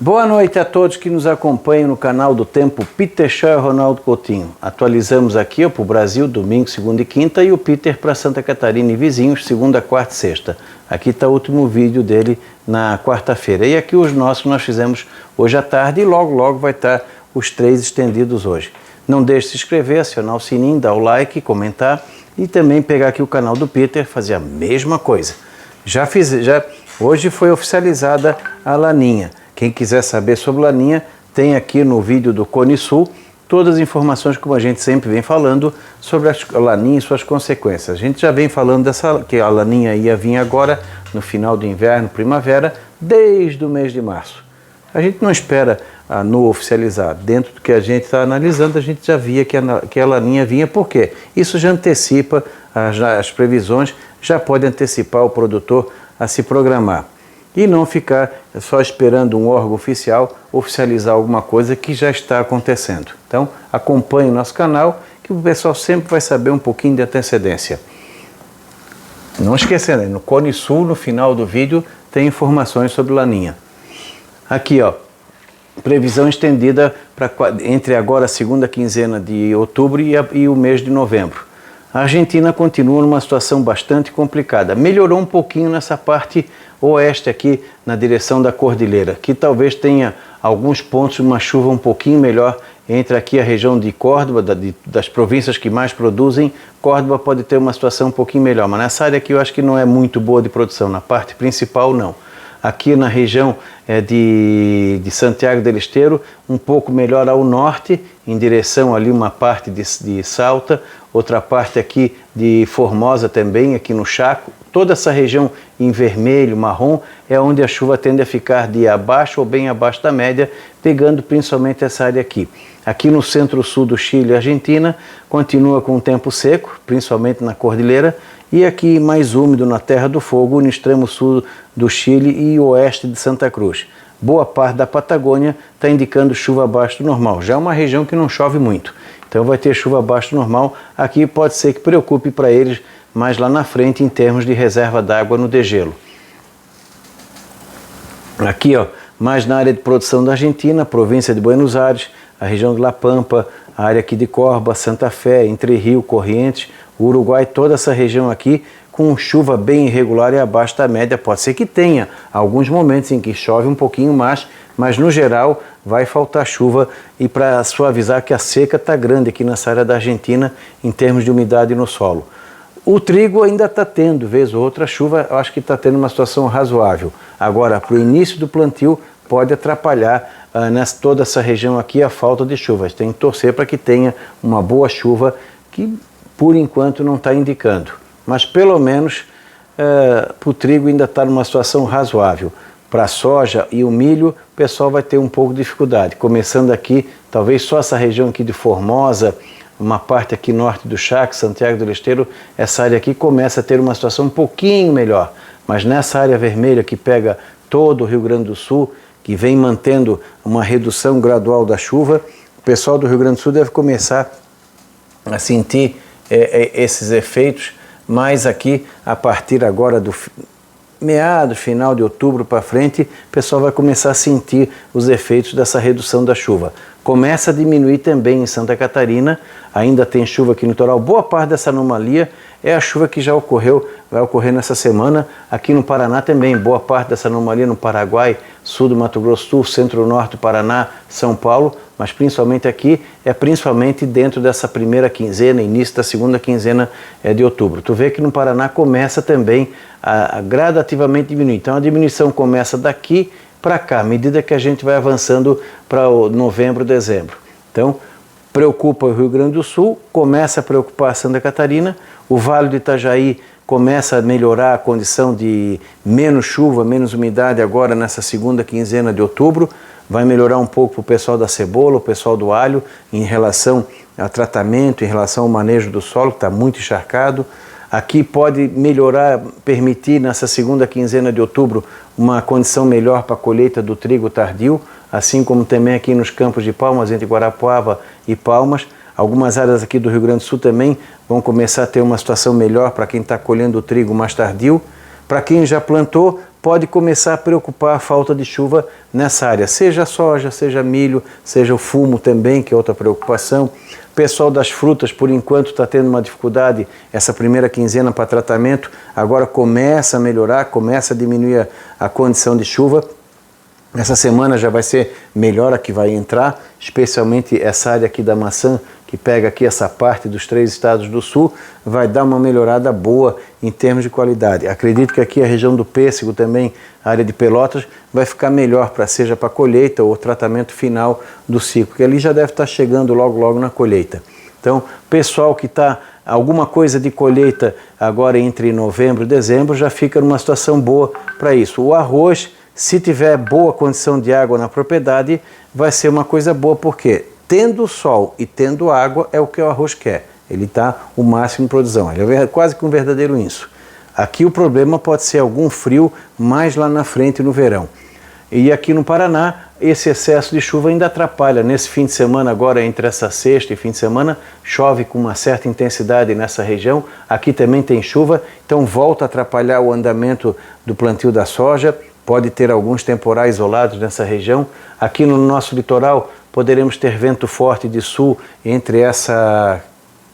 Boa noite a todos que nos acompanham no canal do Tempo Peter Shaw e Ronaldo Coutinho. Atualizamos aqui para o Brasil, domingo, segunda e quinta, e o Peter para Santa Catarina e vizinhos, segunda, quarta e sexta. Aqui está o último vídeo dele na quarta-feira. E aqui os nossos que nós fizemos hoje à tarde e logo vai estar os 3 estendidos hoje. Não deixe de se inscrever, acionar o sininho, dar o like, comentar e também pegar aqui o canal do Peter, fazer a mesma coisa. Hoje foi oficializada a laninha. Quem quiser saber sobre laninha, tem aqui no vídeo do Cone Sul todas as informações, como a gente sempre vem falando, sobre a laninha e suas consequências. A gente já vem falando que a laninha ia vir agora, no final do inverno, primavera, desde o mês de março. A gente não espera no oficializar. Dentro do que a gente está analisando, a gente já via que a laninha vinha. Por quê? Isso já antecipa as previsões, já pode antecipar o produtor a se programar. E não ficar só esperando um órgão oficial oficializar alguma coisa que já está acontecendo. Então, acompanhe o nosso canal, que o pessoal sempre vai saber um pouquinho de antecedência. Não esquecendo, no Cone Sul, no final do vídeo, tem informações sobre laninha. Aqui, ó, previsão estendida entre agora a segunda quinzena de outubro e o mês de novembro. A Argentina continua numa situação bastante complicada. Melhorou um pouquinho nessa parte oeste aqui, na direção da cordilheira, que talvez tenha alguns pontos de uma chuva um pouquinho melhor entre aqui a região de Córdoba, das províncias que mais produzem. Córdoba pode ter uma situação um pouquinho melhor, mas nessa área aqui eu acho que não é muito boa de produção, na parte principal não. Aqui na região de Santiago del Estero, um pouco melhor ao norte, em direção ali uma parte de Salta, outra parte aqui de Formosa também, aqui no Chaco. Toda essa região em vermelho, marrom, é onde a chuva tende a ficar de abaixo ou bem abaixo da média, pegando principalmente essa área aqui. Aqui no centro-sul do Chile e Argentina, continua com o tempo seco, principalmente na cordilheira, e aqui mais úmido na Terra do Fogo, no extremo sul do Chile e oeste de Santa Cruz. Boa parte da Patagônia está indicando chuva abaixo do normal. Já é uma região que não chove muito, então vai ter chuva abaixo do normal. Aqui pode ser que preocupe para eles mais lá na frente em termos de reserva d'água no degelo. Aqui, ó, mais na área de produção da Argentina, província de Buenos Aires, a região de La Pampa, a área aqui de Córdoba, Santa Fé, Entre Rio, Corrientes, Uruguai, toda essa região aqui com chuva bem irregular e abaixo da média. Pode ser que tenha alguns momentos em que chove um pouquinho mais, mas no geral vai faltar chuva, e para suavizar que a seca está grande aqui nessa área da Argentina em termos de umidade no solo. O trigo ainda está tendo, vez ou outra, chuva, eu acho que está tendo uma situação razoável. Agora, para o início do plantio, pode atrapalhar toda essa região aqui a falta de chuvas. Tem que torcer para que tenha uma boa chuva, que por enquanto não está indicando. Mas pelo menos para o trigo ainda está numa situação razoável. Para a soja e o milho, o pessoal vai ter um pouco de dificuldade. Começando aqui, talvez só essa região aqui de Formosa, uma parte aqui norte do Chaco, Santiago del Estero, essa área aqui começa a ter uma situação um pouquinho melhor. Mas nessa área vermelha que pega todo o Rio Grande do Sul, que vem mantendo uma redução gradual da chuva, o pessoal do Rio Grande do Sul deve começar a sentir esses efeitos, mas aqui a partir agora do meados, final de outubro para frente, o pessoal vai começar a sentir os efeitos dessa redução da chuva. Começa a diminuir também em Santa Catarina, ainda tem chuva aqui no litoral. Boa parte dessa anomalia é a chuva que já vai ocorrer nessa semana. Aqui no Paraná também, boa parte dessa anomalia no Paraguai, sul do Mato Grosso do Sul, centro-norte do Paraná, São Paulo, mas principalmente aqui, principalmente dentro dessa primeira quinzena, início da segunda quinzena de outubro. Tu vê que no Paraná começa também a gradativamente diminuir. Então a diminuição começa daqui para cá, à medida que a gente vai avançando para novembro, dezembro. Então, preocupa o Rio Grande do Sul, começa a preocupar Santa Catarina, o Vale do Itajaí começa a melhorar a condição de menos chuva, menos umidade agora nessa segunda quinzena de outubro, vai melhorar um pouco para o pessoal da cebola, o pessoal do alho, em relação a tratamento, em relação ao manejo do solo, que está muito encharcado. Aqui pode melhorar, permitir nessa segunda quinzena de outubro uma condição melhor para a colheita do trigo tardio, assim como também aqui nos campos de Palmas, entre Guarapuava e Palmas. Algumas áreas aqui do Rio Grande do Sul também vão começar a ter uma situação melhor para quem está colhendo o trigo mais tardio. Para quem já plantou, pode começar a preocupar a falta de chuva nessa área, seja soja, seja milho, seja o fumo também, que é outra preocupação. O pessoal das frutas, por enquanto, está tendo uma dificuldade, essa primeira quinzena para tratamento, agora começa a melhorar, começa a diminuir a condição de chuva. Essa semana já vai ser melhor a que vai entrar, especialmente essa área aqui da maçã, que pega aqui essa parte dos 3 estados do sul, vai dar uma melhorada boa em termos de qualidade. Acredito que aqui a região do pêssego também, a área de Pelotas, vai ficar melhor, seja para colheita ou tratamento final do ciclo, que ali já deve estar chegando logo na colheita. Então, pessoal que está alguma coisa de colheita agora entre novembro e dezembro, já fica numa situação boa para isso. O arroz, se tiver boa condição de água na propriedade, vai ser uma coisa boa, porque tendo sol e tendo água é o que o arroz quer. Ele está o máximo de produção, ele é quase que um verdadeiro inso. Aqui o problema pode ser algum frio mais lá na frente no verão. E aqui no Paraná, esse excesso de chuva ainda atrapalha. Nesse fim de semana agora, entre essa sexta e fim de semana, chove com uma certa intensidade nessa região. Aqui também tem chuva, então volta a atrapalhar o andamento do plantio da soja. Pode ter alguns temporais isolados nessa região. Aqui no nosso litoral poderemos ter vento forte de sul entre essa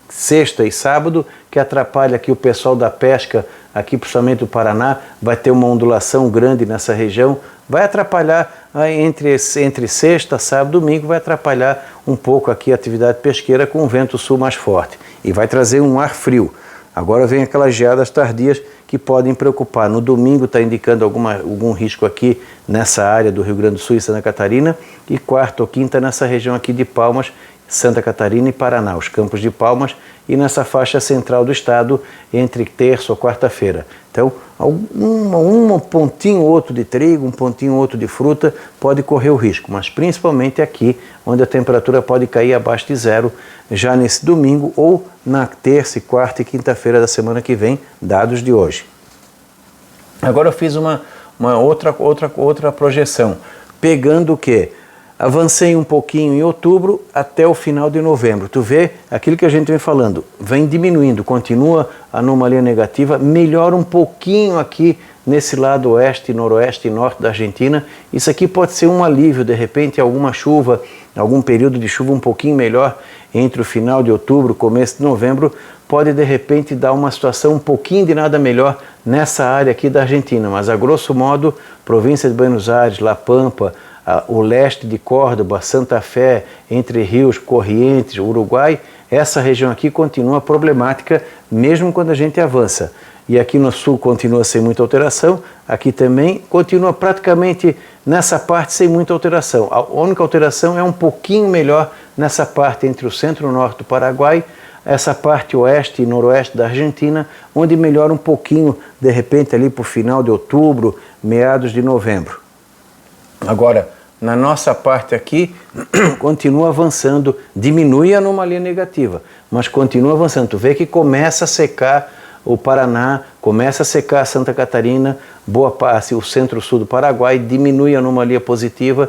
sexta e sábado, que atrapalha aqui o pessoal da pesca, aqui principalmente do Paraná, vai ter uma ondulação grande nessa região, vai atrapalhar entre sexta, sábado e domingo, vai atrapalhar um pouco aqui a atividade pesqueira com o vento sul mais forte e vai trazer um ar frio. Agora vem aquelas geadas tardias que podem preocupar. No domingo está indicando algum risco aqui nessa área do Rio Grande do Sul e Santa Catarina, e quarta ou quinta nessa região aqui de Palmas, Santa Catarina e Paraná, os Campos de Palmas, e nessa faixa central do estado entre terça ou quarta-feira. Então, um pontinho ou outro de trigo, um pontinho ou outro de fruta pode correr o risco, mas principalmente aqui, onde a temperatura pode cair abaixo de zero já nesse domingo ou na terça, quarta e quinta-feira da semana que vem, dados de hoje. Agora eu fiz uma outra projeção, pegando o quê? Avancei um pouquinho em outubro até o final de novembro. Tu vê aquilo que a gente vem falando, vem diminuindo, continua a anomalia negativa, melhora um pouquinho aqui nesse lado oeste, noroeste e norte da Argentina. Isso aqui pode ser um alívio, de repente alguma chuva, algum período de chuva um pouquinho melhor entre o final de outubro, começo de novembro, pode de repente dar uma situação um pouquinho de nada melhor nessa área aqui da Argentina. Mas a grosso modo, província de Buenos Aires, La Pampa, o leste de Córdoba, Santa Fé, Entre Rios, Corrientes, Uruguai, essa região aqui continua problemática mesmo quando a gente avança. E aqui no sul continua sem muita alteração, aqui também continua praticamente nessa parte sem muita alteração. A única alteração é um pouquinho melhor nessa parte entre o centro e o norte do Paraguai, essa parte oeste e noroeste da Argentina, onde melhora um pouquinho, de repente, ali para o final de outubro, meados de novembro. Agora, na nossa parte aqui, continua avançando, diminui a anomalia negativa, mas continua avançando. Tu vê que começa a secar o Paraná, começa a secar Santa Catarina, boa parte, o centro-sul do Paraguai, diminui a anomalia positiva,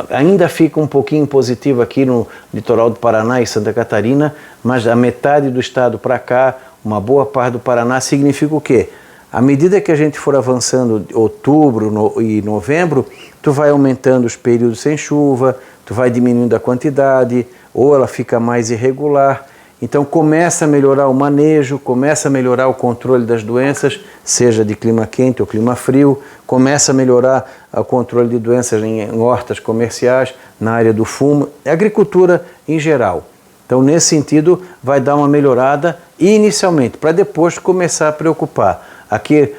ainda fica um pouquinho positivo aqui no litoral do Paraná e Santa Catarina, mas a metade do estado para cá, uma boa parte do Paraná, significa o quê? À medida que a gente for avançando outubro e novembro, tu vai aumentando os períodos sem chuva, tu vai diminuindo a quantidade, ou ela fica mais irregular. Então começa a melhorar o manejo, começa a melhorar o controle das doenças, seja de clima quente ou clima frio, começa a melhorar o controle de doenças em hortas comerciais, na área do fumo, agricultura em geral. Então nesse sentido vai dar uma melhorada inicialmente, para depois começar a preocupar. Aqui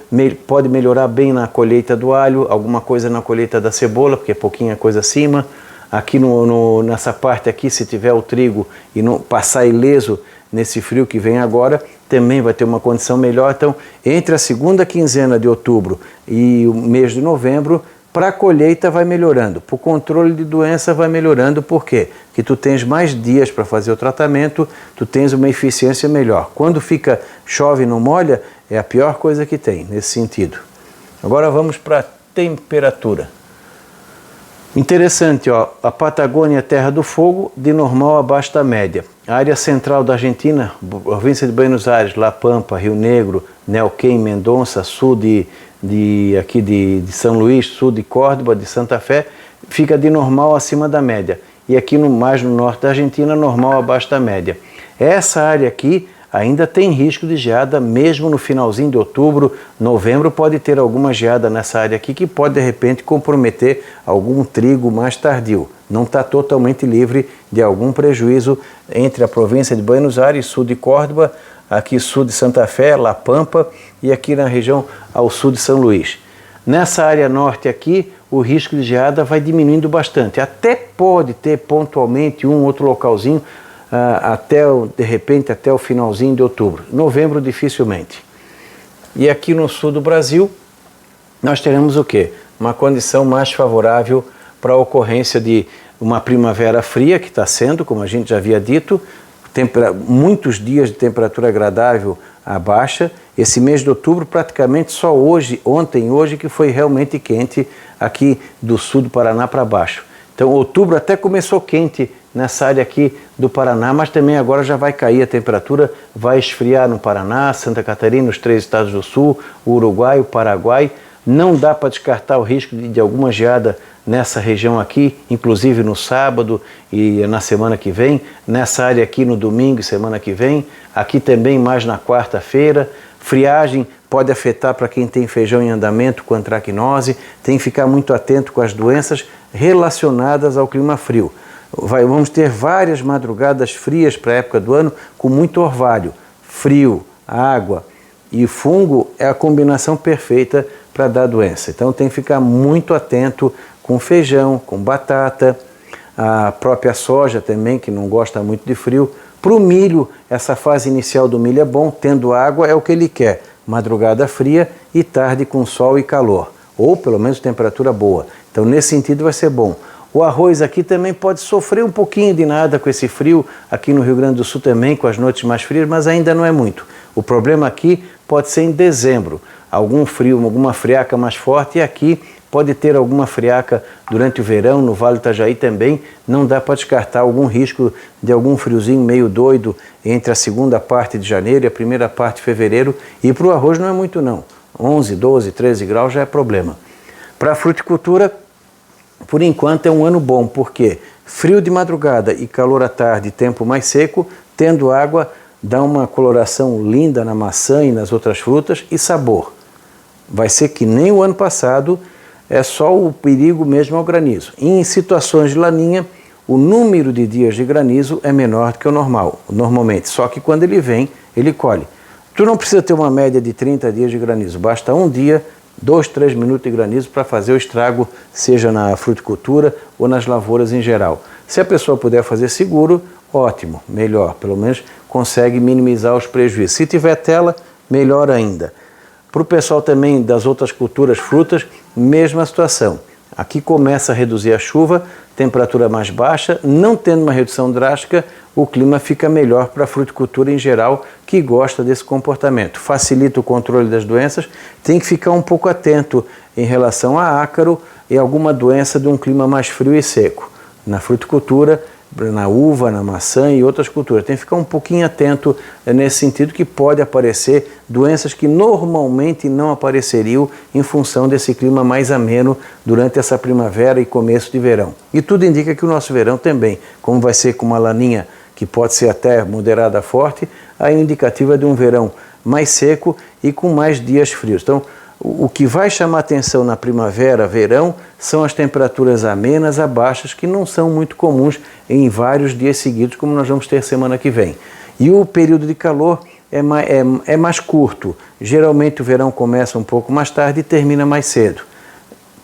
pode melhorar bem na colheita do alho, alguma coisa na colheita da cebola, porque é pouquinha coisa acima. Aqui nessa parte aqui, se tiver o trigo e não passar ileso nesse frio que vem agora, também vai ter uma condição melhor. Então, entre a segunda quinzena de outubro e o mês de novembro, para a colheita vai melhorando, para o controle de doença vai melhorando. Por quê? Porque tu tens mais dias para fazer o tratamento, tu tens uma eficiência melhor. Quando chove e não molha, é a pior coisa que tem, nesse sentido. Agora vamos para a temperatura. Interessante, ó, a Patagônia, Terra do Fogo, de normal abaixo da média. A área central da Argentina, província de Buenos Aires, La Pampa, Rio Negro, Neuquén, Mendonça, sul de aqui de São Luís, sul de Córdoba, de Santa Fé, fica de normal acima da média. E aqui mais no norte da Argentina, normal abaixo da média. Essa área aqui ainda tem risco de geada, mesmo no finalzinho de outubro, novembro, pode ter alguma geada nessa área aqui que pode de repente comprometer algum trigo mais tardio. Não está totalmente livre de algum prejuízo entre a província de Buenos Aires, sul de Córdoba, aqui sul de Santa Fé, La Pampa e aqui na região ao sul de São Luís. Nessa área norte aqui, o risco de geada vai diminuindo bastante. Até pode ter pontualmente um outro localzinho, de repente até o finalzinho de outubro. Novembro dificilmente. E aqui no sul do Brasil, nós teremos o quê? Uma condição mais favorável para a ocorrência de uma primavera fria, que está sendo, como a gente já havia dito, muitos dias de temperatura agradável à baixa. Esse mês de outubro, praticamente só ontem e hoje, que foi realmente quente aqui do sul do Paraná para baixo. Então, outubro até começou quente nessa área aqui do Paraná, mas também agora já vai cair a temperatura, vai esfriar no Paraná, Santa Catarina, os 3 estados do sul, o Uruguai, o Paraguai. Não dá para descartar o risco de alguma geada nessa região aqui, inclusive no sábado e na semana que vem, nessa área aqui no domingo e semana que vem, aqui também mais na quarta-feira. Friagem pode afetar para quem tem feijão em andamento com antracnose, tem que ficar muito atento com as doenças relacionadas ao clima frio. Vamos ter várias madrugadas frias para a época do ano com muito orvalho. Frio, água e fungo é a combinação perfeita para dar doença. Então tem que ficar muito atento com feijão, com batata, a própria soja também, que não gosta muito de frio. Para o milho, essa fase inicial do milho é bom, tendo água é o que ele quer. Madrugada fria e tarde com sol e calor, ou pelo menos temperatura boa. Então nesse sentido vai ser bom. O arroz aqui também pode sofrer um pouquinho de nada com esse frio, aqui no Rio Grande do Sul também, com as noites mais frias, mas ainda não é muito. O problema aqui pode ser em dezembro, algum frio, alguma friaca mais forte, e aqui pode ter alguma friaca durante o verão, no Vale do Itajaí também. Não dá para descartar algum risco de algum friozinho meio doido entre a segunda parte de janeiro e a primeira parte de fevereiro, e para o arroz não é muito não, 11, 12, 13 graus já é problema. Para a fruticultura, por enquanto é um ano bom, porque frio de madrugada e calor à tarde, tempo mais seco, tendo água, dá uma coloração linda na maçã e nas outras frutas e sabor. Vai ser que nem o ano passado, é só o perigo mesmo ao granizo. E em situações de laninha, o número de dias de granizo é menor do que o normal, normalmente, só que quando ele vem, ele colhe. Tu não precisa ter uma média de 30 dias de granizo, basta um dia, 2, 3 minutos de granizo para fazer o estrago, seja na fruticultura ou nas lavouras em geral. Se a pessoa puder fazer seguro, ótimo, melhor, pelo menos consegue minimizar os prejuízos. Se tiver tela, melhor ainda. Para o pessoal também das outras culturas, frutas, mesma situação. Aqui começa a reduzir a chuva, temperatura mais baixa, não tendo uma redução drástica, o clima fica melhor para a fruticultura em geral, que gosta desse comportamento. Facilita o controle das doenças, tem que ficar um pouco atento em relação a ácaro e alguma doença de um clima mais frio e seco. Na fruticultura, na uva, na maçã e outras culturas. Tem que ficar um pouquinho atento nesse sentido, que pode aparecer doenças que normalmente não apareceriam em função desse clima mais ameno durante essa primavera e começo de verão. E tudo indica que o nosso verão também, como vai ser com uma laninha que pode ser até moderada forte, a indicativa de um verão mais seco e com mais dias frios. Então, o que vai chamar atenção na primavera, verão, são as temperaturas amenas a baixas, que não são muito comuns em vários dias seguidos, como nós vamos ter semana que vem. E o período de calor é mais curto. Geralmente o verão começa um pouco mais tarde e termina mais cedo.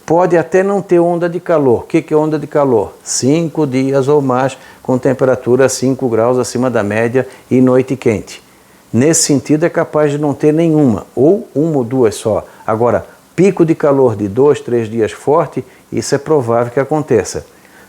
Pode até não ter onda de calor. O que é onda de calor? 5 dias ou mais com temperatura 5 graus acima da média e noite quente. Nesse sentido é capaz de não ter nenhuma, ou uma ou duas só. Agora, pico de calor de 2, 3 dias forte, isso é provável que aconteça.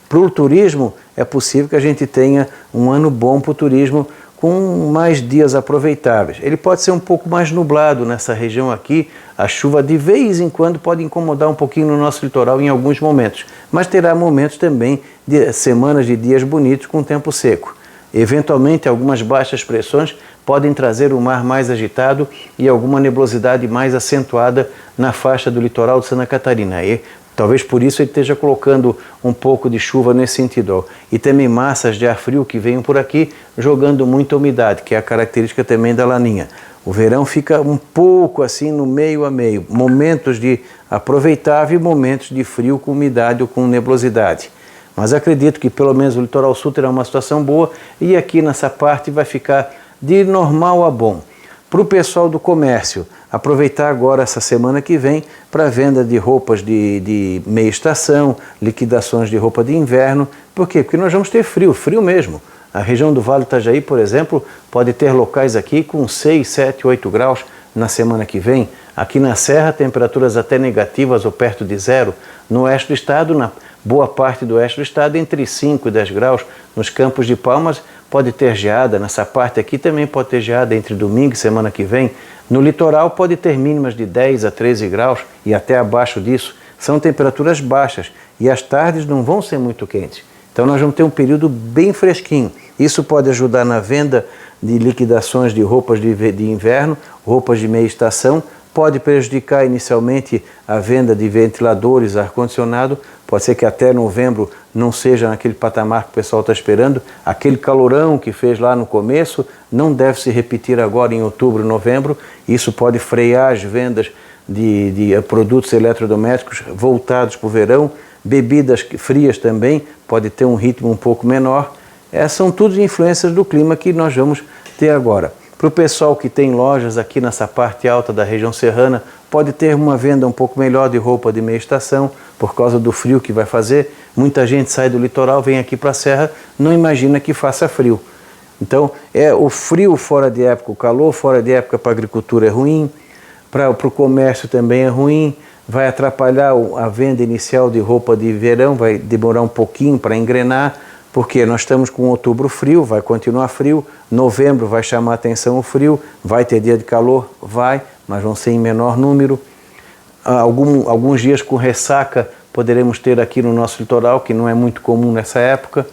Para o turismo, é possível que a gente tenha um ano bom para o turismo, com mais dias aproveitáveis. Ele pode ser um pouco mais nublado nessa região aqui, a chuva de vez em quando pode incomodar um pouquinho no nosso litoral em alguns momentos, mas terá momentos também de semanas de dias bonitos com tempo seco. Eventualmente, algumas baixas pressões podem trazer um mar mais agitado e alguma nebulosidade mais acentuada na faixa do litoral de Santa Catarina. E talvez por isso ele esteja colocando um pouco de chuva nesse sentido. E também massas de ar frio que venham por aqui jogando muita umidade, que é a característica também da laninha. O verão fica um pouco assim no meio a meio, momentos de aproveitável e momentos de frio com umidade ou com nebulosidade. Mas acredito que pelo menos o litoral sul terá uma situação boa e aqui nessa parte vai ficar de normal a bom. Para o pessoal do comércio, aproveitar agora essa semana que vem para venda de roupas de meia estação, liquidações de roupa de inverno. Por quê? Porque nós vamos ter frio, frio mesmo. A região do Vale do Itajaí, por exemplo, pode ter locais aqui com 6, 7, 8 graus na semana que vem. Aqui na Serra, temperaturas até negativas ou perto de zero. No oeste do estado, na boa parte do oeste do estado, entre 5 e 10 graus. Nos Campos de Palmas, pode ter geada. Nessa parte aqui também pode ter geada entre domingo e semana que vem. No litoral, pode ter mínimas de 10 a 13 graus e até abaixo disso. São temperaturas baixas e as tardes não vão ser muito quentes. Então nós vamos ter um período bem fresquinho. Isso pode ajudar na venda de liquidações de roupas de inverno, roupas de meia estação, pode prejudicar inicialmente a venda de ventiladores, ar-condicionado, pode ser que até novembro não seja naquele patamar que o pessoal está esperando, aquele calorão que fez lá no começo não deve se repetir agora em outubro, novembro, isso pode frear as vendas de produtos eletrodomésticos voltados para o verão, bebidas frias também, pode ter um ritmo um pouco menor. São tudo influências do clima que nós vamos ter agora. Para o pessoal que tem lojas aqui nessa parte alta da região serrana, pode ter uma venda um pouco melhor de roupa de meia estação, por causa do frio que vai fazer. Muita gente sai do litoral, vem aqui para a serra, não imagina que faça frio. Então, o frio fora de época, o calor fora de época para a agricultura é ruim, para o comércio também é ruim, vai atrapalhar a venda inicial de roupa de verão, vai demorar um pouquinho para engrenar, porque nós estamos com outubro frio, vai continuar frio, novembro vai chamar a atenção o frio, vai ter dia de calor, vai, mas vão ser em menor número. Alguns dias com ressaca poderemos ter aqui no nosso litoral, que não é muito comum nessa época.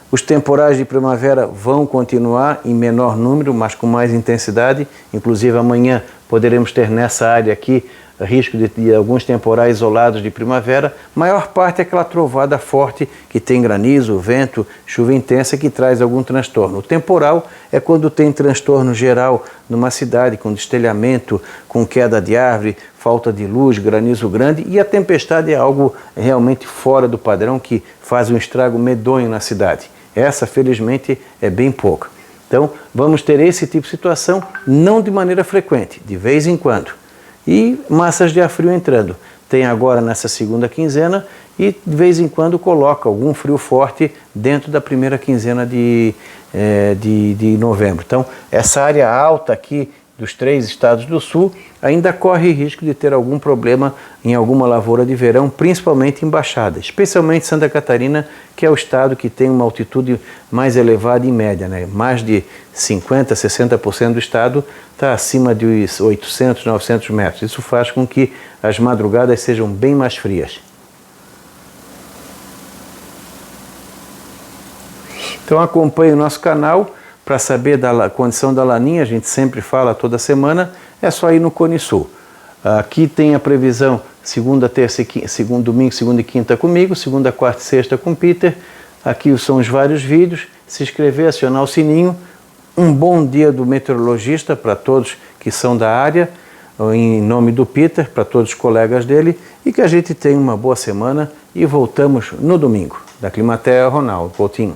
Os temporais de primavera vão continuar em menor número, mas com mais intensidade. Inclusive amanhã poderemos ter nessa área aqui risco de alguns temporais isolados de primavera. Maior parte é aquela trovada forte que tem granizo, vento, chuva intensa que traz algum transtorno. O temporal é quando tem transtorno geral numa cidade, com destelhamento, com queda de árvore, falta de luz, granizo grande, e a tempestade é algo realmente fora do padrão que faz um estrago medonho na cidade. Essa, felizmente, é bem pouca. Então, vamos ter esse tipo de situação, não de maneira frequente, de vez em quando. E massas de ar frio entrando. Tem agora nessa segunda quinzena e de vez em quando coloca algum frio forte dentro da primeira quinzena de novembro. Então, essa área alta aqui dos 3 estados do sul ainda corre risco de ter algum problema em alguma lavoura de verão, principalmente em Baixada, especialmente Santa Catarina, que é o estado que tem uma altitude mais elevada em média, né? Mais de 50%, 60% do estado está acima de 800, 900 metros. Isso faz com que as madrugadas sejam bem mais frias. Então acompanhe o nosso canal para saber da condição da laninha, a gente sempre fala toda semana, é só ir no Cone Sul. Aqui tem a previsão segunda, terça e domingo, segunda e quinta comigo, segunda, quarta e sexta com Peter. Aqui são os vários vídeos, se inscrever, acionar o sininho. Um bom dia do meteorologista para todos que são da área, em nome do Peter, para todos os colegas dele, e que a gente tenha uma boa semana e voltamos no domingo. Da Climatea, Ronaldo Coutinho.